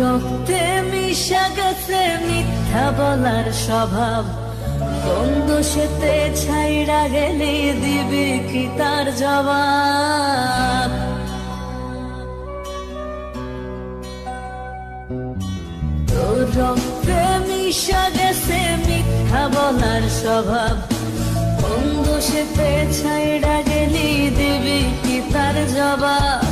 রক্তে মিশা গেছে মিথ্যা বলার স্বভাব, বন্ধ সেতে ছাইড়া গেলে দিবি কি তার জবাব? তোর রক্তে মিশা গেছে মিথ্যা বলার স্বভাব, বন্ধ সেতে ছাইড়া গেলি দিবি কি তার জবাব?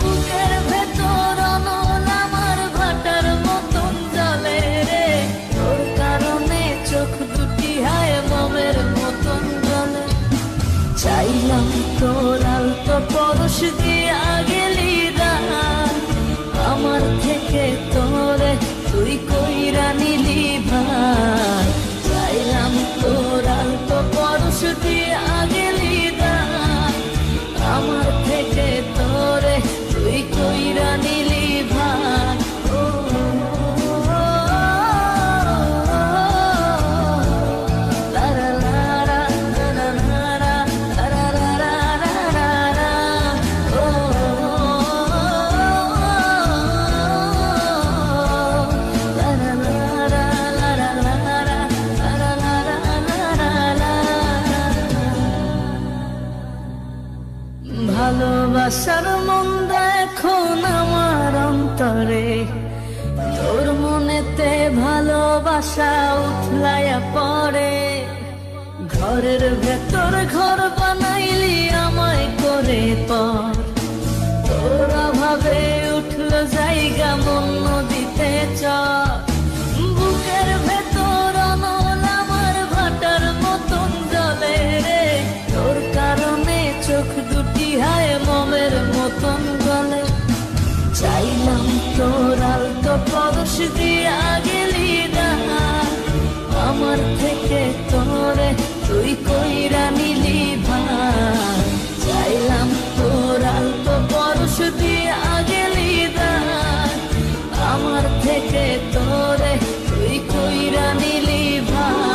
বুকের ভেতর অনল আমার ভাটার মতন জ্বলে রে, তোর কারণে চোখ দুটি হায় মমের মতন জ্বলে। চাইলাম তোর আলতো পরশ দিয়া গেলি দান, আমার থেকে তোরে তুই কইরা নিলি ভাই। চাইলাম তোর আলতো পরশ দিয়া গেলি দান, আমার থেকে তোরে তুই কইরা নিলি ভাই। ভালোবাসার মন্দা এখন আমার অন্তরে, তোর মনেতে ভালোবাসা উঠলাইয়া পড়ে। ঘরের ভেতর ঘর বানাইলি আমায় করে পর, তোর অভাবে উঠল জায়গা মন নদীতে চর। বুকের ভেতর অনল আমার ভাটার মতন জ্বলে রে, তোর কারণে চোখ দুটি হায় মমের মতন গলে। চাইলাম তোর আলতো পরশ দিয়া গেলি দান, আমার থেকে তোরে তুই কইরা নিলি ভাই। চাইলাম তোর আলতো পরশ দিয়া গেলি দান, আমার থেকে তোরে তুই কইরা নিলি ভাই।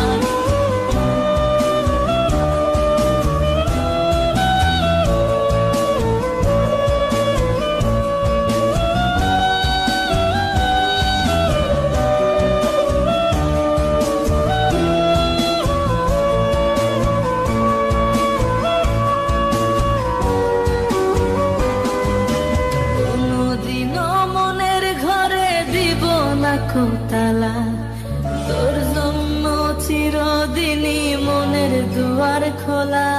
তালা তোর জন্য চিরদিনই মনের দুয়ার খোলা,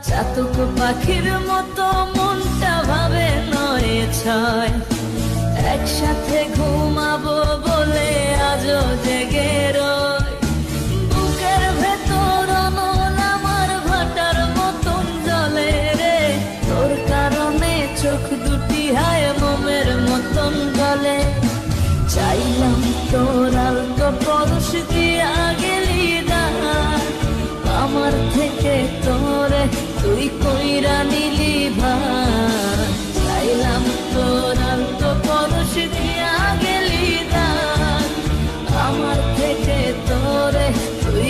চাতক পাখির মতো মনটা ভাবে নয় ছয়। একসাথে ঘুমাবো বলে আজও জেগে রই, বুকের ভেতর অনল আমার ভাটার মতন জ্বলে রে, তোর কারণে চোখ দুটি হায় মমের মতন গলে। চাইলাম তোর আলতো পরশ দিয়া গেলি দান, আমার থেকে তোরে তুই কইরা নিলি ভাই। চাইলাম তোর আলতো পরশ দিয়া গেলি দান, আমার থেকে তোরে তুই